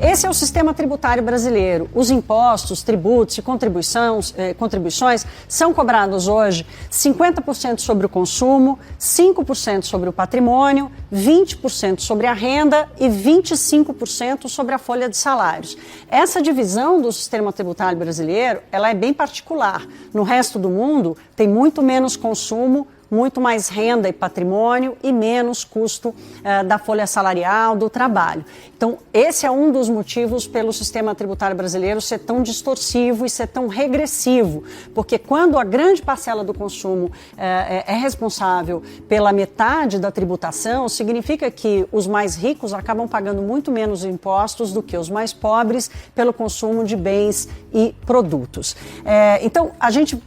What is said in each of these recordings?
Esse é o sistema tributário brasileiro. Os impostos, tributos e contribuições são cobrados hoje 50% sobre o consumo, 5% sobre o patrimônio, 20% sobre a renda e 25% sobre a folha de salários. Essa divisão do sistema tributário brasileiro, ela é bem particular. No resto do mundo, tem muito menos consumo, muito mais renda e patrimônio e menos custo da folha salarial, do trabalho. Então, esse é um dos motivos pelo sistema tributário brasileiro ser tão distorsivo e ser tão regressivo, porque quando a grande parcela do consumo é responsável pela metade da tributação, significa que os mais ricos acabam pagando muito menos impostos do que os mais pobres pelo consumo de bens e produtos. Então,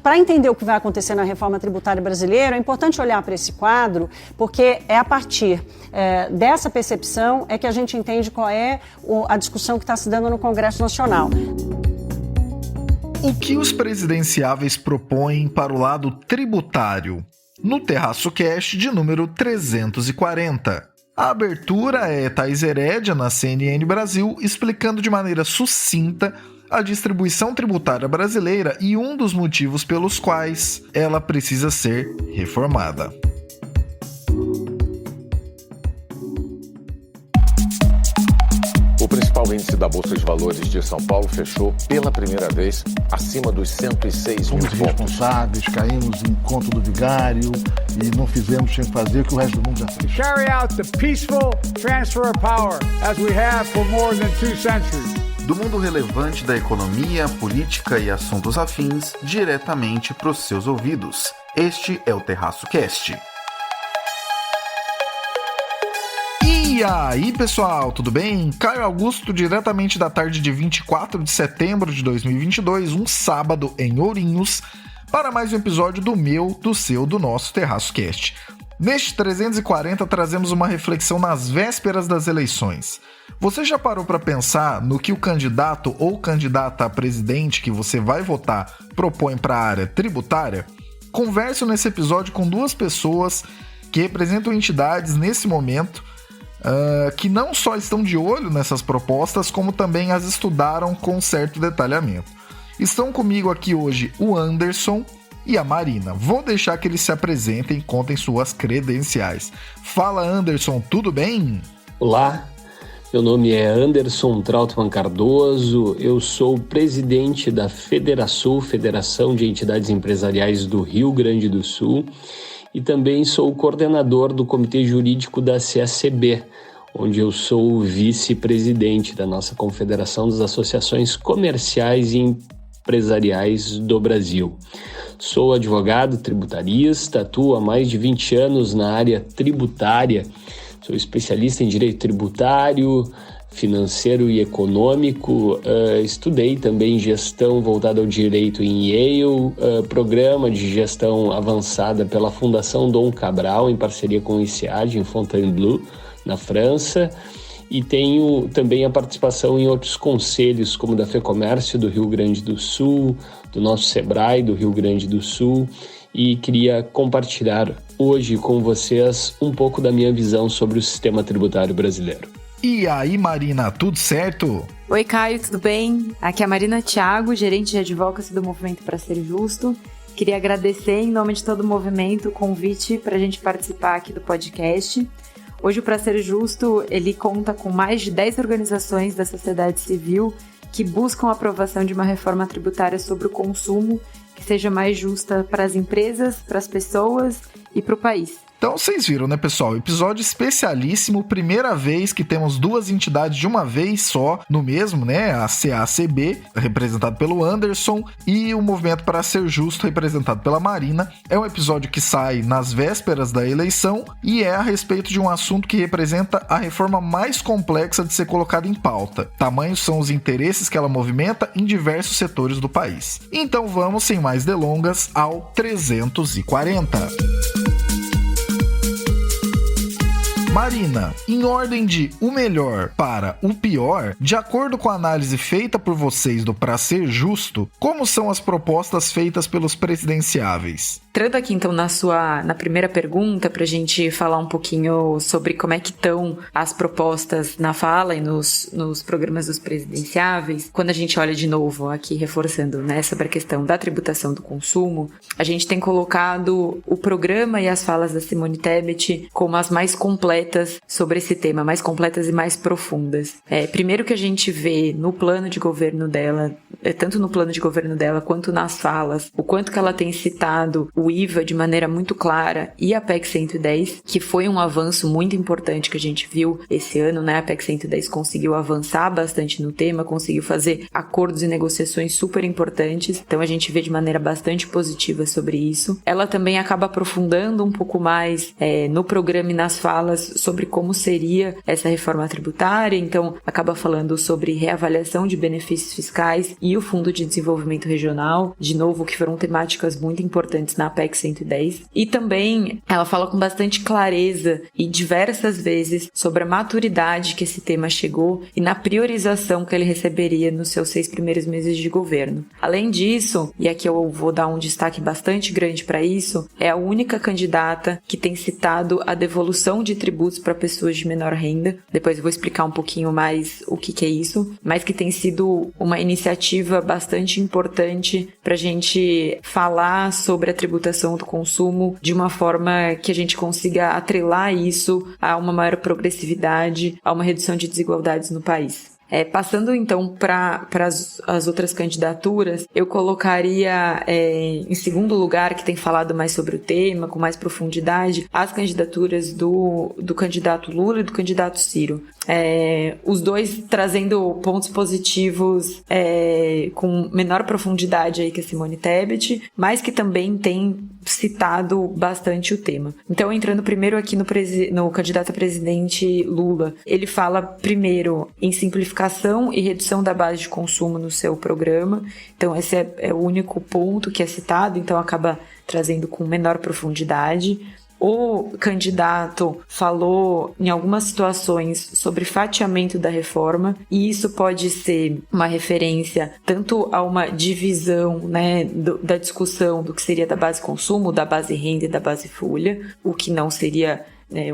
para entender o que vai acontecer na reforma tributária brasileira, é importante olhar para esse quadro, porque é a partir dessa percepção é que a gente entende qual é a discussão que está se dando no Congresso Nacional. O que os presidenciáveis propõem para o lado tributário? No Terraço Cast de número 340. A abertura é Thaís Herédia, na CNN Brasil, explicando de maneira sucinta a distribuição tributária brasileira e um dos motivos pelos quais ela precisa ser reformada. O principal índice da Bolsa de Valores de São Paulo fechou pela primeira vez acima dos 106 mil pontos. Somos responsáveis, caímos em conto do vigário e não fizemos sem fazer o que o resto do mundo já fez. Carry out the peaceful transfer of power as we have for more than 2 centuries. Do mundo relevante da economia, política e assuntos afins, diretamente para os seus ouvidos. Este é o Terraço Cast. E aí, pessoal, tudo bem? Caio Augusto, diretamente da tarde de 24 de setembro de 2022, um sábado em Ourinhos, para mais um episódio do meu, do seu, do nosso Terraço Cast. Neste 340, trazemos uma reflexão nas vésperas das eleições. Você já parou para pensar no que o candidato ou candidata a presidente que você vai votar propõe para a área tributária? Converso nesse episódio com duas pessoas que representam entidades nesse momento que não só estão de olho nessas propostas, como também as estudaram com certo detalhamento. Estão comigo aqui hoje o Anderson e a Marina. Vou deixar que eles se apresentem e contem suas credenciais. Fala, Anderson, tudo bem? Olá, meu nome é Anderson Trautmann Cardoso, eu sou presidente da Federação de Entidades Empresariais do Rio Grande do Sul e também sou coordenador do Comitê Jurídico da CACB, onde eu sou o vice-presidente da nossa Confederação das Associações Comerciais e Empresariais do Brasil. Sou advogado tributarista, atuo há mais de 20 anos na área tributária, sou especialista em direito tributário, financeiro e econômico, estudei também gestão voltada ao direito em Yale, programa de gestão avançada pela Fundação Dom Cabral, em parceria com o INSEAD, em Fontainebleau, na França, e tenho também a participação em outros conselhos, como da FEComércio do Rio Grande do Sul, do nosso SEBRAE do Rio Grande do Sul, e queria compartilhar hoje com vocês um pouco da minha visão sobre o sistema tributário brasileiro. E aí, Marina, tudo certo? Oi, Caio, tudo bem? Aqui é a Marina Thiago, gerente de advocacy do Movimento Pra Ser Justo. Queria agradecer, em nome de todo o movimento, o convite para a gente participar aqui do podcast. Hoje o Pra Ser Justo, ele conta com mais de 10 organizações da sociedade civil que buscam a aprovação de uma reforma tributária sobre o consumo que seja mais justa para as empresas, para as pessoas e para o país. Então vocês viram, né, pessoal? Episódio especialíssimo, primeira vez que temos duas entidades de uma vez só no mesmo, né? A CACB, representado pelo Anderson, e o Movimento Para Ser Justo, representado pela Marina. É um episódio que sai nas vésperas da eleição e é a respeito de um assunto que representa a reforma mais complexa de ser colocada em pauta. Tamanhos são os interesses que ela movimenta em diversos setores do país. Então vamos, sem mais delongas, ao 340. Marina, em ordem de o melhor para o pior, de acordo com a análise feita por vocês do Pra Ser Justo, como são as propostas feitas pelos presidenciáveis? Entrando aqui então na primeira pergunta, para a gente falar um pouquinho sobre como é que estão as propostas na fala e nos programas dos presidenciáveis. Quando a gente olha de novo aqui, reforçando, né, sobre a questão da tributação do consumo, a gente tem colocado o programa e as falas da Simone Tebet como as mais completas sobre esse tema, mais completas e mais profundas. Primeiro que a gente vê no plano de governo dela, tanto no plano de governo dela quanto nas falas, o quanto que ela tem citado o IVA de maneira muito clara e a PEC 110, que foi um avanço muito importante que a gente viu esse ano, né? A PEC 110 conseguiu avançar bastante no tema, conseguiu fazer acordos e negociações super importantes, então a gente vê de maneira bastante positiva sobre isso. Ela também acaba aprofundando um pouco mais no programa e nas falas sobre como seria essa reforma tributária, então acaba falando sobre reavaliação de benefícios fiscais e o Fundo de Desenvolvimento Regional, de novo, que foram temáticas muito importantes na PEC 110. E também ela fala com bastante clareza e diversas vezes sobre a maturidade que esse tema chegou e na priorização que ele receberia nos seus 6 primeiros meses de governo. Além disso, e aqui eu vou dar um destaque bastante grande para isso, é a única candidata que tem citado a devolução de tributos para pessoas de menor renda. Depois eu vou explicar um pouquinho mais o que é isso, mas que tem sido uma iniciativa bastante importante para a gente falar sobre a tributação do consumo de uma forma que a gente consiga atrelar isso a uma maior progressividade, a uma redução de desigualdades no país. Passando então para as outras candidaturas, eu colocaria em segundo lugar, que tem falado mais sobre o tema, com mais profundidade, as candidaturas do candidato Lula e do candidato Ciro. Os dois trazendo pontos positivos com menor profundidade aí que a Simone Tebet, mas que também tem citado bastante o tema. Então, entrando primeiro aqui no candidato a presidente Lula, ele fala primeiro em simplificação e redução da base de consumo no seu programa. Então, esse é o único ponto que é citado, então acaba trazendo com menor profundidade. O candidato falou em algumas situações sobre fatiamento da reforma, e isso pode ser uma referência tanto a uma divisão, né, da discussão do que seria da base consumo, da base renda e da base folha, o que não seria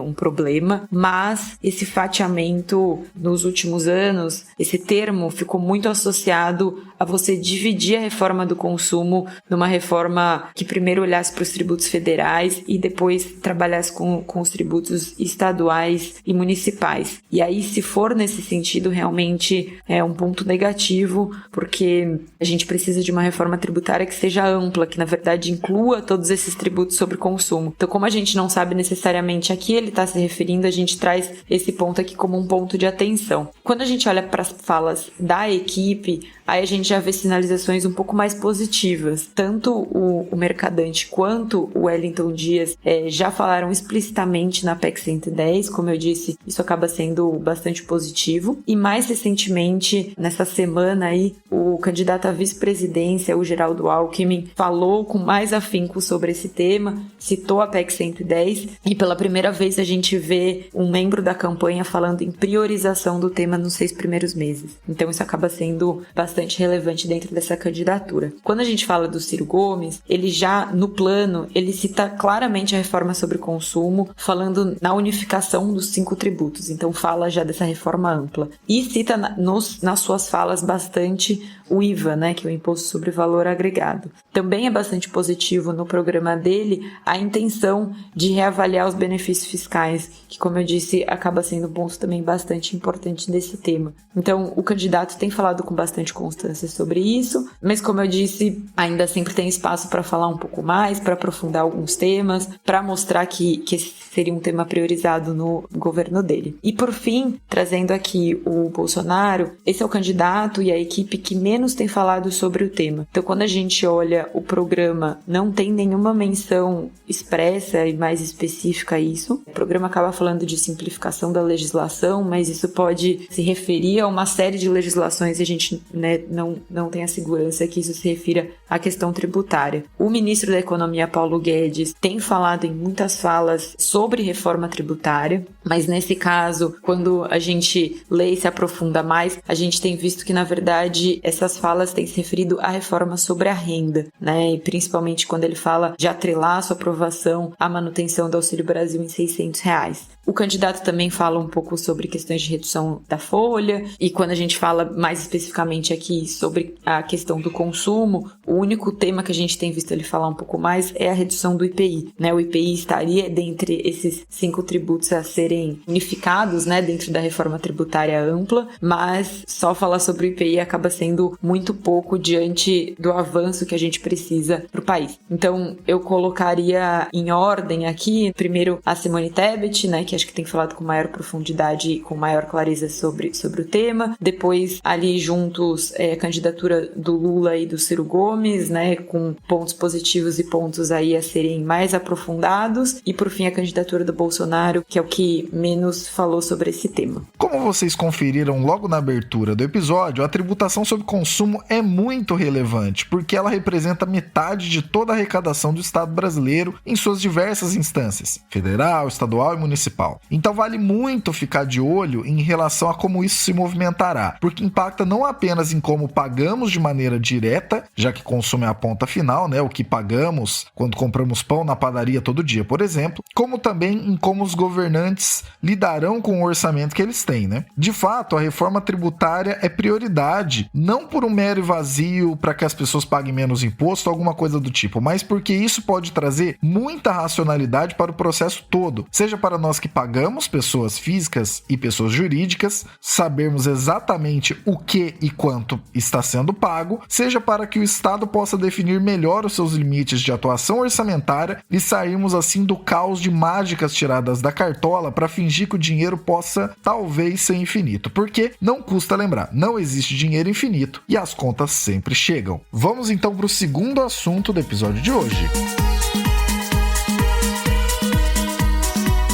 um problema, mas esse fatiamento nos últimos anos, esse termo ficou muito associado a você dividir a reforma do consumo numa reforma que primeiro olhasse para os tributos federais e depois trabalhasse com os tributos estaduais e municipais. E aí, se for nesse sentido, realmente é um ponto negativo, porque a gente precisa de uma reforma tributária que seja ampla, que na verdade inclua todos esses tributos sobre consumo. Então, como a gente não sabe necessariamente a que ele está se referindo, a gente traz esse ponto aqui como um ponto de atenção. Quando a gente olha para as falas da equipe, aí a gente já vê sinalizações um pouco mais positivas. Tanto o Mercadante quanto o Wellington Dias já falaram explicitamente na PEC 110, como eu disse, isso acaba sendo bastante positivo. E mais recentemente, nessa semana aí, o candidato à vice-presidência, o Geraldo Alckmin, falou com mais afinco sobre esse tema, citou a PEC 110 e pela primeira vez a gente vê um membro da campanha falando em priorização do tema nos 6 primeiros meses. Então isso acaba sendo bastante relevante dentro dessa candidatura. Quando a gente fala do Ciro Gomes, ele já, no plano, ele cita claramente a reforma sobre consumo, falando na unificação dos 5 tributos. Então fala já dessa reforma ampla. E cita nas suas falas bastante o IVA, né, que é o Imposto sobre Valor Agregado. Também é bastante positivo no programa dele a intenção de reavaliar os benefícios fiscais, que, como eu disse, acaba sendo um ponto também bastante importante desse tema. Então, o candidato tem falado com bastante constância sobre isso, mas, como eu disse, ainda sempre tem espaço para falar um pouco mais, para aprofundar alguns temas, para mostrar que esse seria um tema priorizado no governo dele. E, por fim, trazendo aqui o Bolsonaro, esse é o candidato e a equipe que menos tem falado sobre o tema. Então, quando a gente olha o programa, não tem nenhuma menção expressa e mais específica a isso, isso. O programa acaba falando de simplificação da legislação, mas isso pode se referir a uma série de legislações e a gente, né, não tem a segurança que isso se refira à questão tributária. O ministro da Economia, Paulo Guedes, tem falado em muitas falas sobre reforma tributária, mas nesse caso, quando a gente lê e se aprofunda mais, a gente tem visto que, na verdade, essas falas têm se referido à reforma sobre a renda, né? E principalmente quando ele fala de atrelar a sua aprovação à manutenção do Auxílio Brasil em R$600. O candidato também fala um pouco sobre questões de redução da folha, e quando a gente fala mais especificamente aqui sobre a questão do consumo, o único tema que a gente tem visto ele falar um pouco mais é a redução do IPI, né? O IPI estaria dentre esses 5 tributos a serem unificados, né, dentro da reforma tributária ampla, mas só falar sobre o IPI acaba sendo muito pouco diante do avanço que a gente precisa para o país. Então, eu colocaria em ordem aqui, primeiro a Simone Tebet, né, que acho que tem falado com maior profundidade e com maior clareza sobre o tema. Depois, ali juntos, a candidatura do Lula e do Ciro Gomes, né, com pontos positivos e pontos aí a serem mais aprofundados. E, por fim, a candidatura do Bolsonaro, que é o que menos falou sobre esse tema. Como vocês conferiram logo na abertura do episódio, a tributação sobre consumo é muito relevante, porque ela representa metade de toda a arrecadação do Estado brasileiro em suas diversas instâncias, federal, estadual e municipal. Então vale muito ficar de olho em relação a como isso se movimentará, porque impacta não apenas em como pagamos de maneira direta, já que consumo é a ponta final, né, o que pagamos quando compramos pão na padaria todo dia, por exemplo, como também em como os governantes lidarão com o orçamento que eles têm, né? De fato, a reforma tributária é prioridade, não por um mero vazio para que as pessoas paguem menos imposto ou alguma coisa do tipo, mas porque isso pode trazer muita racionalidade para o processo todo, seja para nós que pagamos, pessoas físicas e pessoas jurídicas, sabermos exatamente o que e quanto está sendo pago, seja para que o Estado possa definir melhor os seus limites de atuação orçamentária e sairmos assim do caos de mágicas tiradas da cartola para fingir que o dinheiro possa talvez ser infinito, porque não custa lembrar, não existe dinheiro infinito e as contas sempre chegam. Vamos então para o segundo assunto do episódio de hoje.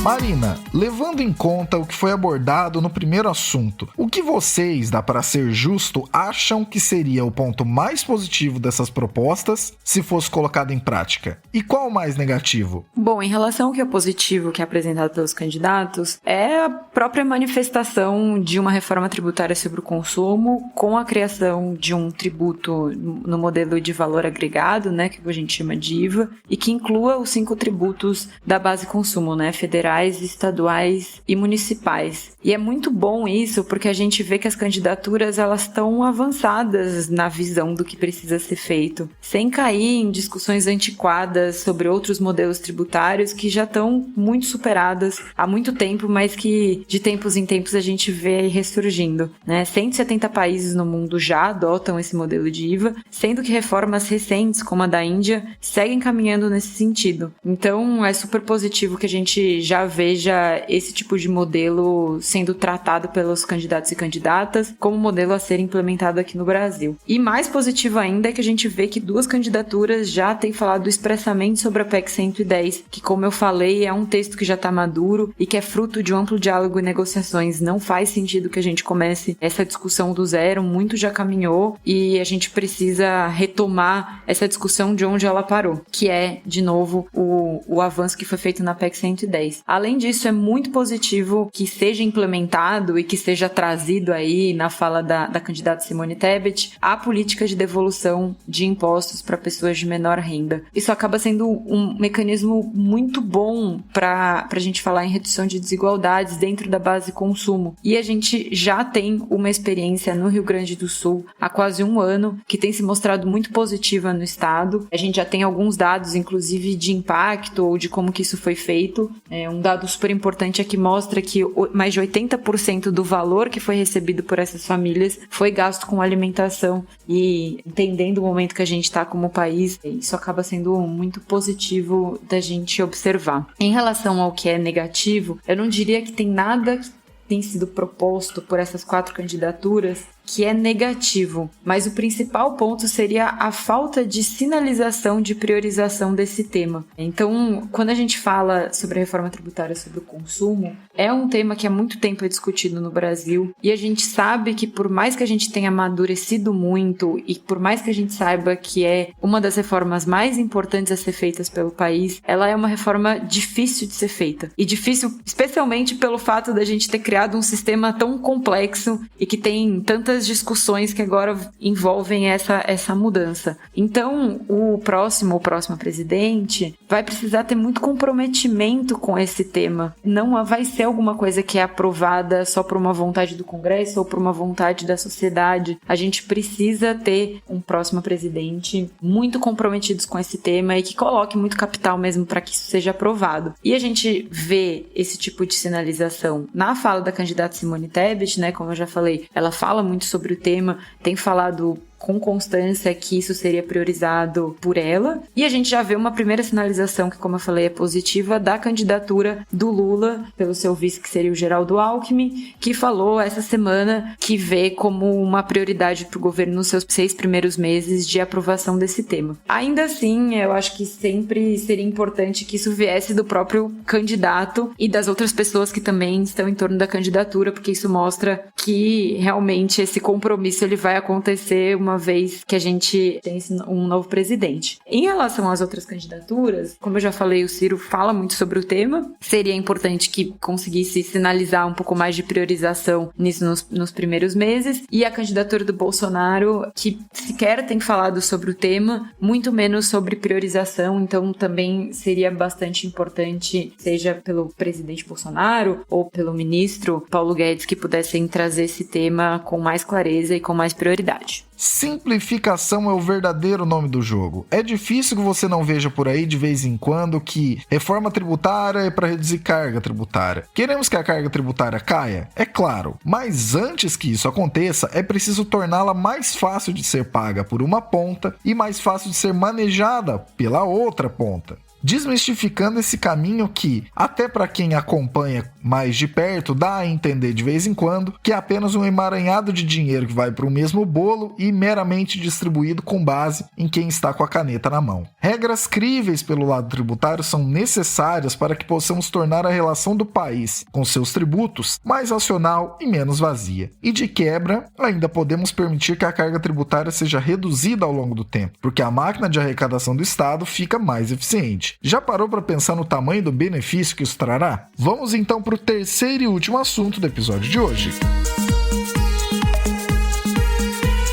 Marina, levando em conta o que foi abordado no primeiro assunto, o que vocês, dá para ser justo, acham que seria o ponto mais positivo dessas propostas se fosse colocado em prática? E qual o mais negativo? Bom, em relação ao que é positivo que é apresentado pelos candidatos, é a própria manifestação de uma reforma tributária sobre o consumo com a criação de um tributo no modelo de valor agregado, né, que a gente chama de IVA, e que inclua os 5 tributos da base consumo, né, federal, estaduais e municipais. E é muito bom isso, porque a gente vê que as candidaturas elas estão avançadas na visão do que precisa ser feito, sem cair em discussões antiquadas sobre outros modelos tributários que já estão muito superadas há muito tempo, mas que de tempos em tempos a gente vê aí ressurgindo, né? 170 países no mundo já adotam esse modelo de IVA, sendo que reformas recentes, como a da Índia, seguem caminhando nesse sentido. Então é super positivo que a gente já veja esse tipo de modelo sendo tratado pelos candidatos e candidatas como modelo a ser implementado aqui no Brasil. E mais positivo ainda é que a gente vê que 2 candidaturas já têm falado expressamente sobre a PEC 110, que, como eu falei, é um texto que já está maduro e que é fruto de um amplo diálogo e negociações. Não faz sentido que a gente comece essa discussão do zero, muito já caminhou e a gente precisa retomar essa discussão de onde ela parou, que é, de novo, o avanço que foi feito na PEC 110. Além disso, é muito positivo que seja implementado e que seja trazido aí na fala da candidata Simone Tebet a política de devolução de impostos para pessoas de menor renda. Isso acaba sendo um mecanismo muito bom para a gente falar em redução de desigualdades dentro da base consumo. E a gente já tem uma experiência no Rio Grande do Sul há quase um ano que tem se mostrado muito positiva no estado. A gente já tem alguns dados, inclusive de impacto ou de como que isso foi feito. Um dado super importante é que mostra que mais de 80% do valor que foi recebido por essas famílias foi gasto com alimentação, e entendendo o momento que a gente está como país, isso acaba sendo muito positivo da gente observar. Em relação ao que é negativo, eu não diria que tem nada que tem sido proposto por essas 4 candidaturas que é negativo, mas o principal ponto seria a falta de sinalização de priorização desse tema. Então, quando a gente fala sobre a reforma tributária sobre o consumo, é um tema que há muito tempo é discutido no Brasil, e a gente sabe que por mais que a gente tenha amadurecido muito e por mais que a gente saiba que é uma das reformas mais importantes a ser feitas pelo país, ela é uma reforma difícil de ser feita. E difícil especialmente pelo fato da gente ter criado um sistema tão complexo e que tem tantas discussões que agora envolvem essa mudança. Então, o próximo presidente vai precisar ter muito comprometimento com esse tema. Não vai ser alguma coisa que é aprovada só por uma vontade do Congresso ou por uma vontade da sociedade. A gente precisa ter um próximo presidente muito comprometido com esse tema e que coloque muito capital mesmo para que isso seja aprovado. E a gente vê esse tipo de sinalização na fala da candidata Simone Tebet, né? Como eu já falei, ela fala muito sobre o tema, tem falado com constância que isso seria priorizado por ela. E a gente já vê uma primeira sinalização que, como eu falei, é positiva, da candidatura do Lula pelo seu vice, que seria o Geraldo Alckmin, que falou essa semana que vê como uma prioridade para o governo nos seus 6 primeiros meses de aprovação desse tema. Ainda assim, eu acho que sempre seria importante que isso viesse do próprio candidato e das outras pessoas que também estão em torno da candidatura, porque isso mostra que realmente esse compromisso ele vai acontecer uma vez que a gente tem um novo presidente. Em relação às outras candidaturas, como eu já falei, o Ciro fala muito sobre o tema. Seria importante que conseguisse sinalizar um pouco mais de priorização nisso nos primeiros meses. E a candidatura do Bolsonaro, que sequer tem falado sobre o tema, muito menos sobre priorização. Então também seria bastante importante, seja pelo presidente Bolsonaro ou pelo ministro Paulo Guedes, que pudessem trazer esse tema com mais clareza e com mais prioridade. Simplificação é o verdadeiro nome do jogo. É difícil que você não veja por aí de vez em quando que reforma tributária é para reduzir carga tributária. Queremos que a carga tributária caia? É claro, mas antes que isso aconteça, é preciso torná-la mais fácil de ser paga por uma ponta e mais fácil de ser manejada pela outra ponta. Desmistificando esse caminho que, até para quem acompanha mais de perto, dá a entender de vez em quando que é apenas um emaranhado de dinheiro que vai para o mesmo bolo e meramente distribuído com base em quem está com a caneta na mão. Regras críveis pelo lado tributário são necessárias para que possamos tornar a relação do país com seus tributos mais racional e menos vazia. E de quebra, ainda podemos permitir que a carga tributária seja reduzida ao longo do tempo, porque a máquina de arrecadação do Estado fica mais eficiente. Já parou para pensar no tamanho do benefício que isso trará? Vamos então para o terceiro e último assunto do episódio de hoje.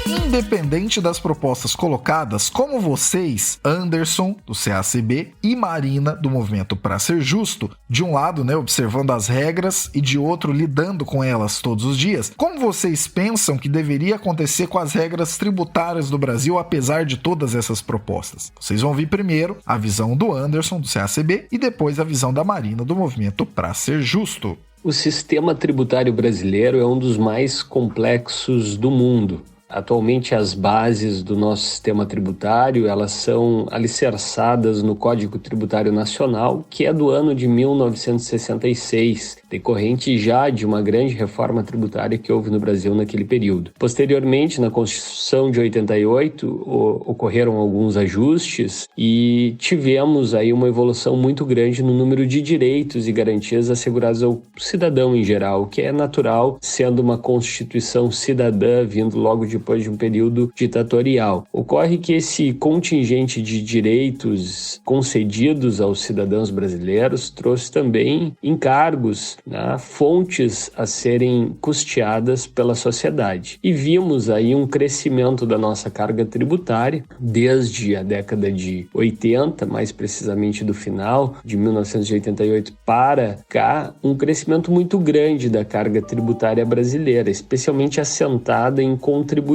Independente das propostas colocadas, como vocês, Anderson, do CACB, e Marina, do Movimento Pra Ser Justo, de um lado, observando as regras e de outro, lidando com elas todos os dias, como vocês pensam que deveria acontecer com as regras tributárias do Brasil, apesar de todas essas propostas? Vocês vão ouvir primeiro a visão do Anderson, do CACB, e depois a visão da Marina, do Movimento Pra Ser Justo. O sistema tributário brasileiro é um dos mais complexos do mundo. Atualmente, as bases do nosso sistema tributário, elas são alicerçadas no Código Tributário Nacional, que é do ano de 1966, decorrente já de uma grande reforma tributária que houve no Brasil naquele período. Posteriormente, na Constituição de 88, ocorreram alguns ajustes e tivemos aí uma evolução muito grande no número de direitos e garantias assegurados ao cidadão em geral, que é natural, sendo uma Constituição cidadã vindo logo depois de um período ditatorial. Ocorre que esse contingente de direitos concedidos aos cidadãos brasileiros trouxe também encargos, fontes a serem custeadas pela sociedade. E vimos aí um crescimento da nossa carga tributária desde a década de 80, mais precisamente do final de 1988 para cá, um crescimento muito grande da carga tributária brasileira, especialmente assentada em contribuições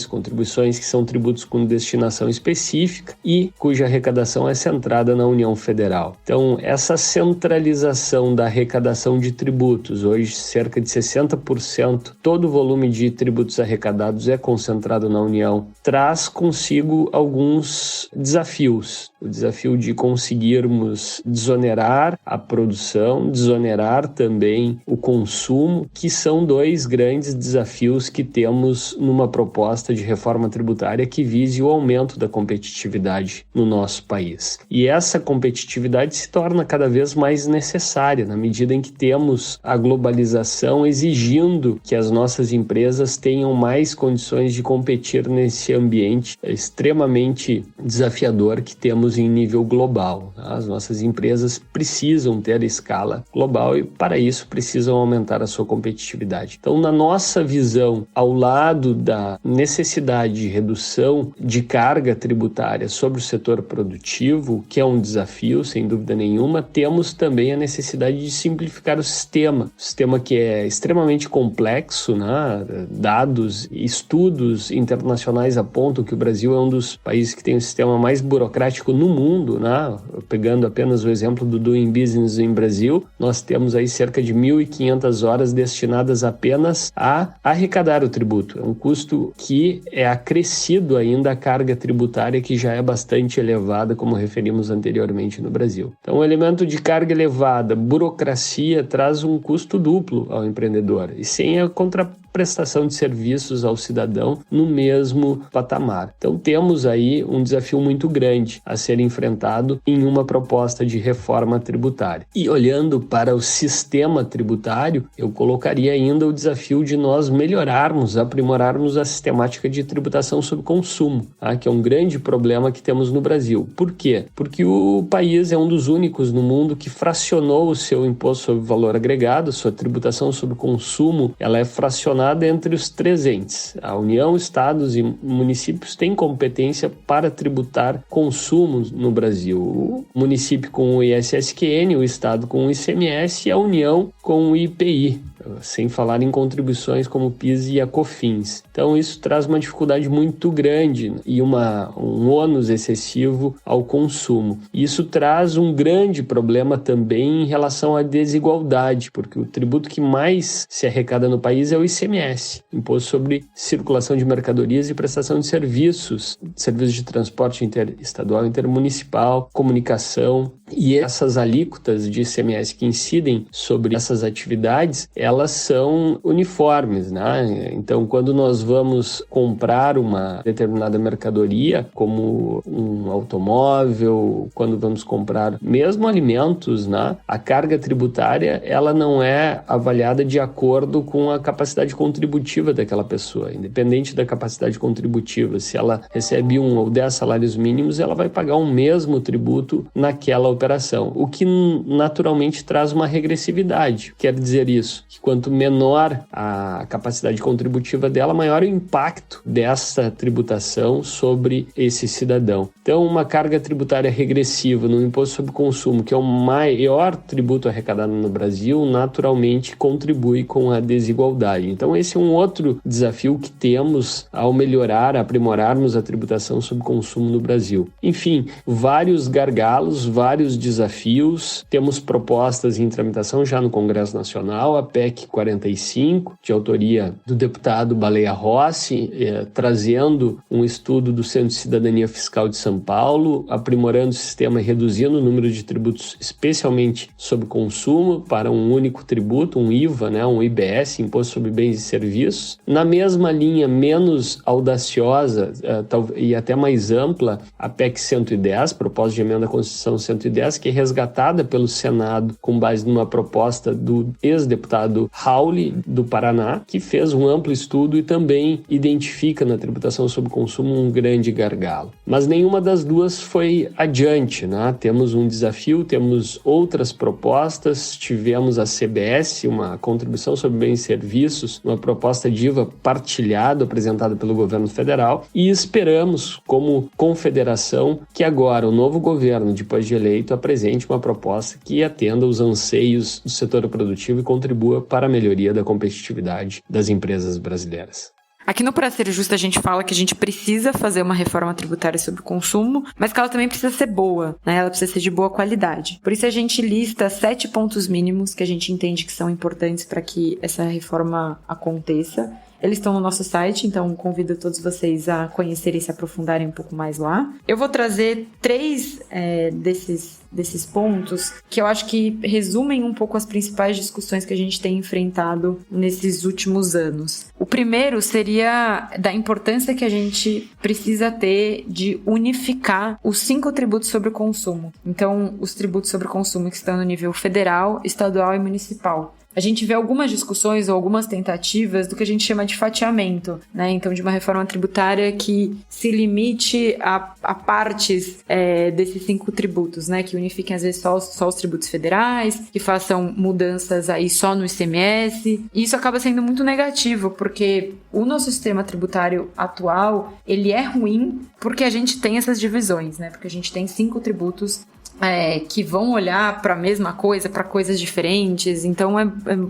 contribuições que são tributos com destinação específica e cuja arrecadação é centrada na União Federal. Então, essa centralização da arrecadação de tributos, hoje cerca de 60%, todo o volume de tributos arrecadados é concentrado na União, traz consigo alguns desafios. O desafio de conseguirmos desonerar a produção, desonerar também o consumo, que são dois grandes desafios que temos numa proposta de reforma tributária que vise o aumento da competitividade no nosso país. E essa competitividade se torna cada vez mais necessária na medida em que temos a globalização exigindo que as nossas empresas tenham mais condições de competir nesse ambiente extremamente desafiador que temos em nível global. As nossas empresas precisam ter escala global e, para isso, precisam aumentar a sua competitividade. Então, na nossa visão, ao lado da necessidade de redução de carga tributária sobre o setor produtivo, que é um desafio, sem dúvida nenhuma, temos também a necessidade de simplificar o sistema que é extremamente complexo, né? Dados e estudos internacionais apontam que o Brasil é um dos países que tem o sistema mais burocrático no mundo, né? Pegando apenas o exemplo do Doing Business em Brasil, nós temos aí cerca de 1.500 horas destinadas apenas a arrecadar o tributo. É um custo que é acrescido ainda à carga tributária que já é bastante elevada, como referimos anteriormente no Brasil. Então, o elemento de carga elevada, burocracia, traz um custo duplo ao empreendedor e sem a prestação de serviços ao cidadão no mesmo patamar. Então temos aí um desafio muito grande a ser enfrentado em uma proposta de reforma tributária. E olhando para o sistema tributário, eu colocaria ainda o desafio de nós aprimorarmos a sistemática de tributação sobre consumo, tá? Que é um grande problema que temos no Brasil. Por quê? Porque o país é um dos únicos no mundo que fracionou o seu imposto sobre valor agregado, sua tributação sobre consumo, ela é fracionada entre os três entes. A União, Estados e municípios têm competência para tributar consumo no Brasil. O município com o ISSQN, o Estado com o ICMS e a União com o IPI, sem falar em contribuições como PIS e a COFINS. Então isso traz uma dificuldade muito grande e um ônus excessivo ao consumo. Isso traz um grande problema também em relação à desigualdade, porque o tributo que mais se arrecada no país é o ICMS, Imposto sobre Circulação de Mercadorias e Prestação de serviços de transporte interestadual, intermunicipal, comunicação, e essas alíquotas de ICMS que incidem sobre essas atividades, elas são uniformes, né? Então, quando nós vamos comprar uma determinada mercadoria, como um automóvel, quando vamos comprar mesmo alimentos, né? A carga tributária, ela não é avaliada de acordo com a capacidade contributiva daquela pessoa. Independente da capacidade contributiva, se ela recebe 1 ou 10 salários mínimos, ela vai pagar o mesmo tributo naquela operação, o que naturalmente traz uma regressividade. Quer dizer isso, que quanto menor a capacidade contributiva dela, maior o impacto dessa tributação sobre esse cidadão. Então, uma carga tributária regressiva no imposto sobre consumo, que é o maior tributo arrecadado no Brasil, naturalmente contribui com a desigualdade. Então, esse é um outro desafio que temos ao aprimorarmos a tributação sobre consumo no Brasil. Enfim, vários gargalos, vários desafios. Temos propostas em tramitação já no Congresso Nacional, a PEC 45, de autoria do deputado Baleia Rossi, trazendo um estudo do Centro de Cidadania Fiscal de São Paulo, aprimorando o sistema e reduzindo o número de tributos, especialmente sobre consumo, para um único tributo, um IVA, né, um IBS, Imposto sobre Bens e Serviços. Na mesma linha, menos audaciosa e até mais ampla, a PEC 110, proposta de emenda à Constituição 110, que é resgatada pelo Senado com base numa proposta do ex-deputado Rauli, do Paraná, que fez um amplo estudo e também identifica na tributação sobre consumo um grande gargalo. Mas nenhuma das duas foi adiante, né? Temos um desafio, temos outras propostas, tivemos a CBS, uma contribuição sobre bens e serviços, uma proposta de IVA partilhado apresentada pelo governo federal, e esperamos, como confederação, que agora o novo governo, depois de eleito, apresente uma proposta que atenda os anseios do setor produtivo e contribua para a melhoria da competitividade das empresas brasileiras. Aqui no Pra Ser Justo a gente fala que a gente precisa fazer uma reforma tributária sobre o consumo, mas que ela também precisa ser boa, né? Ela precisa ser de boa qualidade. Por isso a gente lista 7 pontos mínimos que a gente entende que são importantes para que essa reforma aconteça. Eles estão no nosso site, então convido todos vocês a conhecerem e se aprofundarem um pouco mais lá. Eu vou trazer 3 desses pontos que eu acho que resumem um pouco as principais discussões que a gente tem enfrentado nesses últimos anos. O primeiro seria da importância que a gente precisa ter de unificar os 5 tributos sobre o consumo. Então, os tributos sobre o consumo que estão no nível federal, estadual e municipal. A gente vê algumas discussões ou algumas tentativas do que a gente chama de fatiamento, né? Então, de uma reforma tributária que se limite a partes desses 5 tributos, né? Que unifiquem, às vezes, só os tributos federais, que façam mudanças aí só no ICMS. E isso acaba sendo muito negativo, porque o nosso sistema tributário atual, ele é ruim porque a gente tem essas divisões, né? Porque a gente tem 5 tributos que vão olhar para a mesma coisa, para coisas diferentes, então é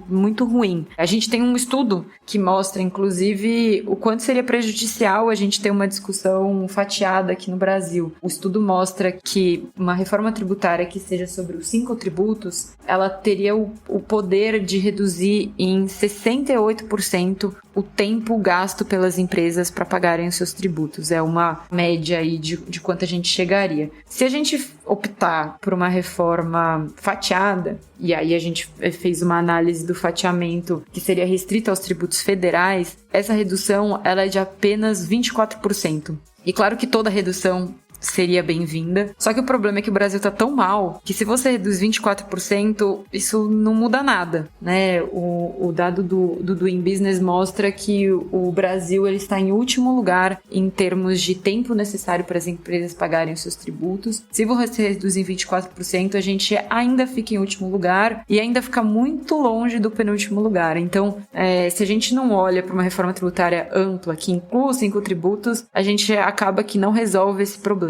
muito ruim. A gente tem um estudo que mostra, inclusive, o quanto seria prejudicial a gente ter uma discussão fatiada aqui no Brasil. O estudo mostra que uma reforma tributária que seja sobre os 5 tributos, ela teria o poder de reduzir em 68% o tempo gasto pelas empresas para pagarem os seus tributos. É uma média aí de quanto a gente chegaria. Se a gente optar por uma reforma fatiada, e aí a gente fez uma análise do fatiamento que seria restrita aos tributos federais, essa redução ela é de apenas 24%. E claro que toda redução seria bem-vinda. Só que o problema é que o Brasil tá tão mal que se você reduz 24%, isso não muda nada, né? O dado do Doing Business mostra que o Brasil ele está em último lugar em termos de tempo necessário para as empresas pagarem os seus tributos. Se você reduzir 24%, a gente ainda fica em último lugar e ainda fica muito longe do penúltimo lugar. Então, se a gente não olha para uma reforma tributária ampla que inclua os 5 tributos, a gente acaba que não resolve esse problema.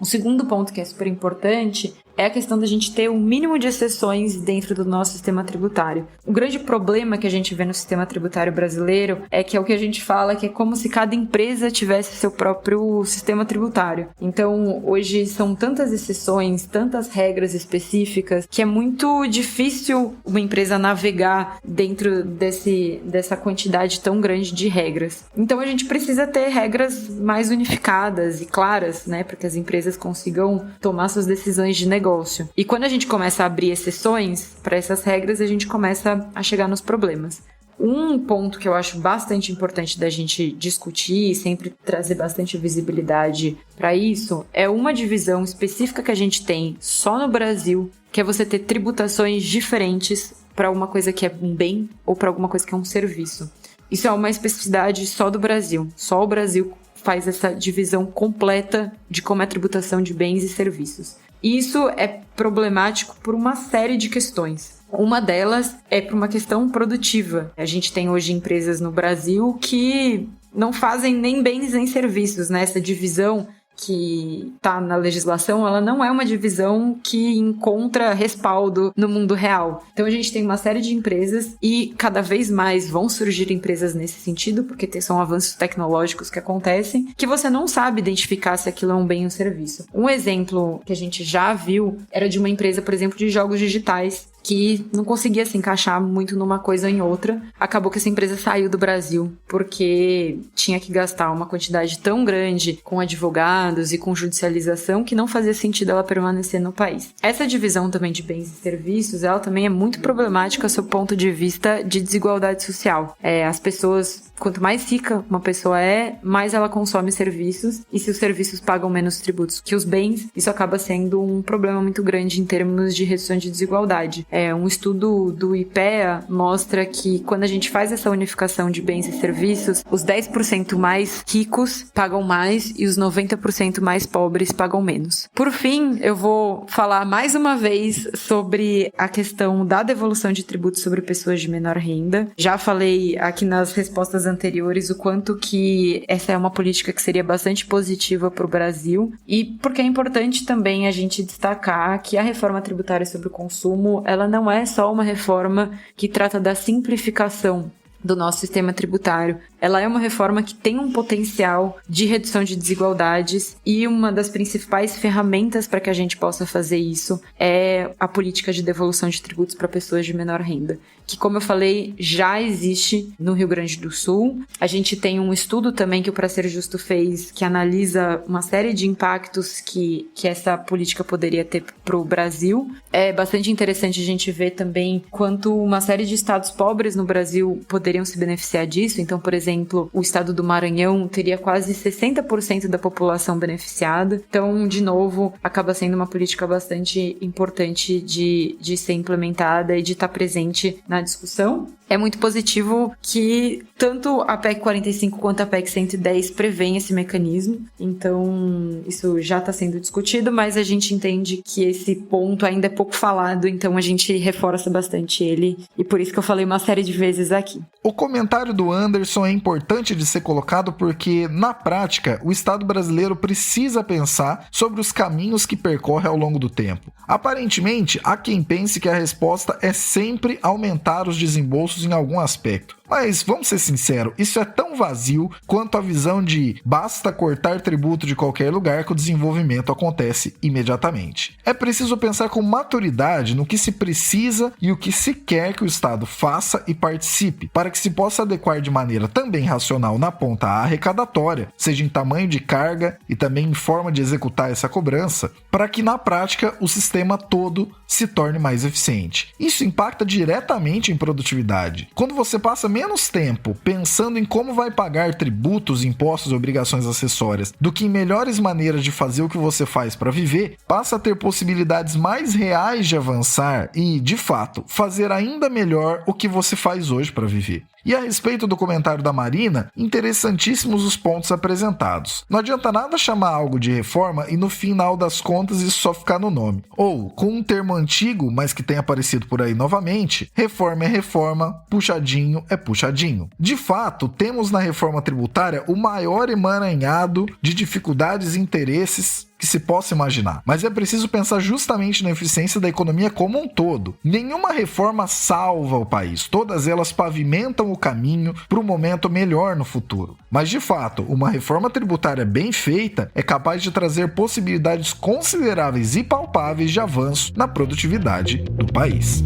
O segundo ponto que é super importante é a questão da gente ter um mínimo de exceções dentro do nosso sistema tributário. O grande problema que a gente vê no sistema tributário brasileiro é que é o que a gente fala que é como se cada empresa tivesse seu próprio sistema tributário. Então, hoje são tantas exceções, tantas regras específicas, que é muito difícil uma empresa navegar dentro dessa quantidade tão grande de regras. Então, a gente precisa ter regras mais unificadas e claras, né, para que as empresas consigam tomar suas decisões de negócio. E quando a gente começa a abrir exceções para essas regras, a gente começa a chegar nos problemas. Um ponto que eu acho bastante importante da gente discutir e sempre trazer bastante visibilidade para isso é uma divisão específica que a gente tem só no Brasil, que é você ter tributações diferentes para uma coisa que é um bem ou para alguma coisa que é um serviço. Isso é uma especificidade só do Brasil. Só o Brasil faz essa divisão completa de como é a tributação de bens e serviços. Isso é problemático por uma série de questões. Uma delas é por uma questão produtiva. A gente tem hoje empresas no Brasil que não fazem nem bens nem serviços, né? Essa divisão que está na legislação, ela não é uma divisão que encontra respaldo no mundo real. Então a gente tem uma série de empresas e cada vez mais vão surgir empresas nesse sentido, porque são avanços tecnológicos que acontecem, que você não sabe identificar se aquilo é um bem ou um serviço. Um exemplo que a gente já viu era de uma empresa, por exemplo, de jogos digitais, que não conseguia se encaixar muito numa coisa ou em outra. Acabou que essa empresa saiu do Brasil, porque tinha que gastar uma quantidade tão grande com advogados e com judicialização que não fazia sentido ela permanecer no país. Essa divisão também de bens e serviços, ela também é muito problemática sob o ponto de vista de desigualdade social. As pessoas, quanto mais rica uma pessoa mais ela consome serviços, e se os serviços pagam menos tributos que os bens, isso acaba sendo um problema muito grande em termos de redução de desigualdade. Um estudo do IPEA mostra que quando a gente faz essa unificação de bens e serviços, os 10% mais ricos pagam mais e os 90% mais pobres pagam menos. Por fim, eu vou falar mais uma vez sobre a questão da devolução de tributos sobre pessoas de menor renda. Já falei aqui nas respostas anteriores o quanto que essa é uma política que seria bastante positiva para o Brasil, e porque é importante também a gente destacar que a reforma tributária sobre o consumo, ela não é só uma reforma que trata da simplificação do nosso sistema tributário. ela é uma reforma que tem um potencial de redução de desigualdades e uma das principais ferramentas para que a gente possa fazer isso é a política de devolução de tributos para pessoas de menor renda, que, como eu falei, já existe no Rio Grande do Sul. A gente tem um estudo também que o Pra Ser Justo fez, que analisa uma série de impactos que essa política poderia ter para o Brasil. É bastante interessante a gente ver também quanto uma série de estados pobres no Brasil poderiam se beneficiar disso. Então, por exemplo, o estado do Maranhão teria quase 60% da população beneficiada. Então, de novo, acaba sendo uma política bastante importante de ser implementada e de estar presente na discussão. É muito positivo que tanto a PEC 45 quanto a PEC 110 prevêem esse mecanismo. Então, isso já está sendo discutido, mas a gente entende que esse ponto ainda é pouco falado, então a gente reforça bastante ele, e por isso que eu falei uma série de vezes aqui. O comentário do Anderson é importante de ser colocado porque, na prática, o Estado brasileiro precisa pensar sobre os caminhos que percorre ao longo do tempo. Aparentemente, há quem pense que a resposta é sempre aumentar os desembolsos em algum aspecto. Mas, vamos ser sinceros, isso é tão vazio quanto a visão de basta cortar tributo de qualquer lugar que o desenvolvimento acontece imediatamente. É preciso pensar com maturidade no que se precisa e o que se quer que o Estado faça e participe, para que se possa adequar de maneira também racional na ponta arrecadatória, seja em tamanho de carga e também em forma de executar essa cobrança, para que na prática o sistema todo se torne mais eficiente. Isso impacta diretamente em produtividade. Quando você passa menos tempo pensando em como vai pagar tributos, impostos e obrigações acessórias do que em melhores maneiras de fazer o que você faz para viver, passa a ter possibilidades mais reais de avançar e, de fato, fazer ainda melhor o que você faz hoje para viver. E a respeito do comentário da Marina, interessantíssimos os pontos apresentados. Não adianta nada chamar algo de reforma e no final das contas isso só ficar no nome. Ou, com um termo antigo, mas que tem aparecido por aí novamente, reforma é reforma, puxadinho é puxadinho. De fato, temos na reforma tributária o maior emaranhado de dificuldades e interesses que se possa imaginar. Mas é preciso pensar justamente na eficiência da economia como um todo. Nenhuma reforma salva o país, todas elas pavimentam o caminho para um momento melhor no futuro. Mas de fato, uma reforma tributária bem feita é capaz de trazer possibilidades consideráveis e palpáveis de avanço na produtividade do país.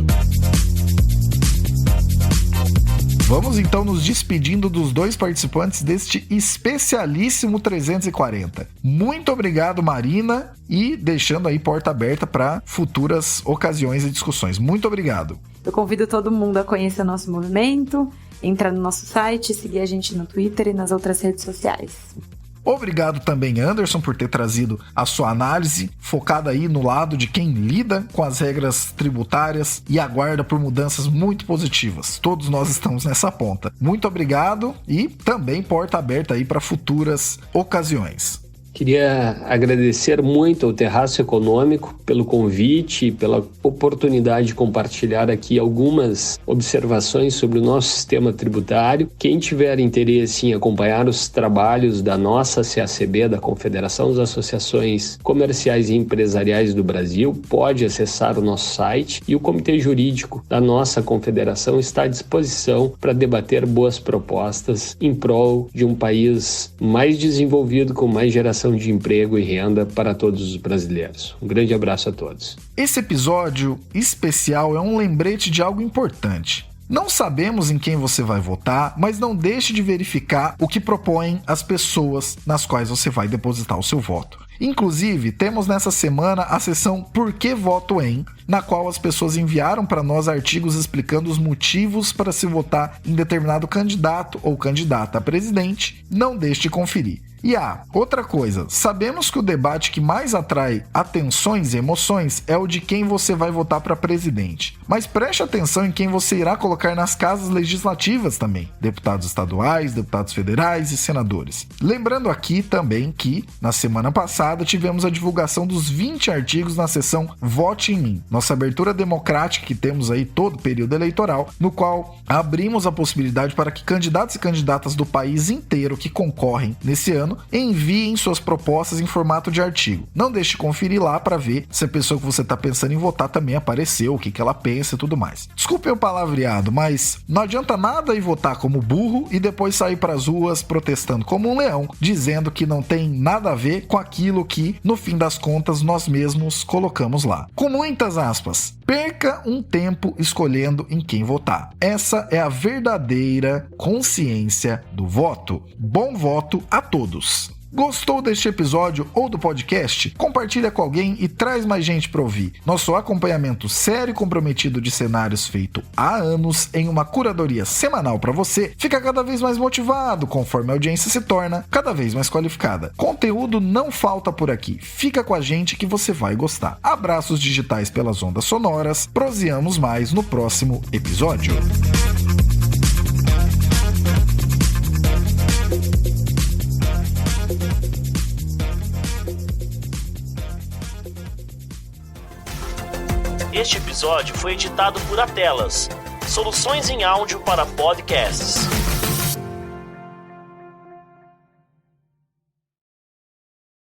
Vamos então nos despedindo dos dois participantes deste especialíssimo 340. Muito obrigado, Marina, e deixando aí porta aberta para futuras ocasiões e discussões. Muito obrigado. Eu convido todo mundo a conhecer o nosso movimento, entrar no nosso site, seguir a gente no Twitter e nas outras redes sociais. Obrigado também, Anderson, por ter trazido a sua análise focada aí no lado de quem lida com as regras tributárias e aguarda por mudanças muito positivas. Todos nós estamos nessa ponta. Muito obrigado e também porta aberta aí para futuras ocasiões. Queria agradecer muito ao Terraço Econômico pelo convite e pela oportunidade de compartilhar aqui algumas observações sobre o nosso sistema tributário. Quem tiver interesse em acompanhar os trabalhos da nossa CACB, da Confederação das Associações Comerciais e Empresariais do Brasil, pode acessar o nosso site e o Comitê Jurídico da nossa confederação está à disposição para debater boas propostas em prol de um país mais desenvolvido, com mais geração de emprego e renda para todos os brasileiros. Um grande abraço a todos. Esse episódio especial é um lembrete de algo importante. Não sabemos em quem você vai votar, mas não deixe de verificar o que propõem as pessoas nas quais você vai depositar o seu voto. Inclusive, temos nessa semana a seção Por que Voto Em, na qual as pessoas enviaram para nós artigos explicando os motivos para se votar em determinado candidato ou candidata a presidente. Não deixe de conferir. E outra coisa, sabemos que o debate que mais atrai atenções e emoções é o de quem você vai votar para presidente. Mas preste atenção em quem você irá colocar nas casas legislativas também, deputados estaduais, deputados federais e senadores. Lembrando aqui também que, na semana passada, passada tivemos a divulgação dos 20 artigos na seção Vote em Mim, nossa abertura democrática que temos aí todo período eleitoral, no qual abrimos a possibilidade para que candidatos e candidatas do país inteiro que concorrem nesse ano enviem suas propostas em formato de artigo. Não deixe de conferir lá para ver se a pessoa que você está pensando em votar também apareceu, o que ela pensa e tudo mais. Desculpem o palavreado, mas não adianta nada ir votar como burro e depois sair para as ruas protestando como um leão, dizendo que não tem nada a ver com aquilo que, no fim das contas, nós mesmos colocamos lá. Com muitas aspas, perca um tempo escolhendo em quem votar. Essa é a verdadeira consciência do voto. Bom voto a todos! Gostou deste episódio ou do podcast? Compartilha com alguém e traz mais gente para ouvir. Nosso acompanhamento sério e comprometido de cenários feito há anos em uma curadoria semanal para você fica cada vez mais motivado conforme a audiência se torna cada vez mais qualificada. Conteúdo não falta por aqui. Fica com a gente que você vai gostar. Abraços digitais pelas ondas sonoras. Proseamos mais no próximo episódio. Este episódio foi editado por Atelas, soluções em áudio para podcasts.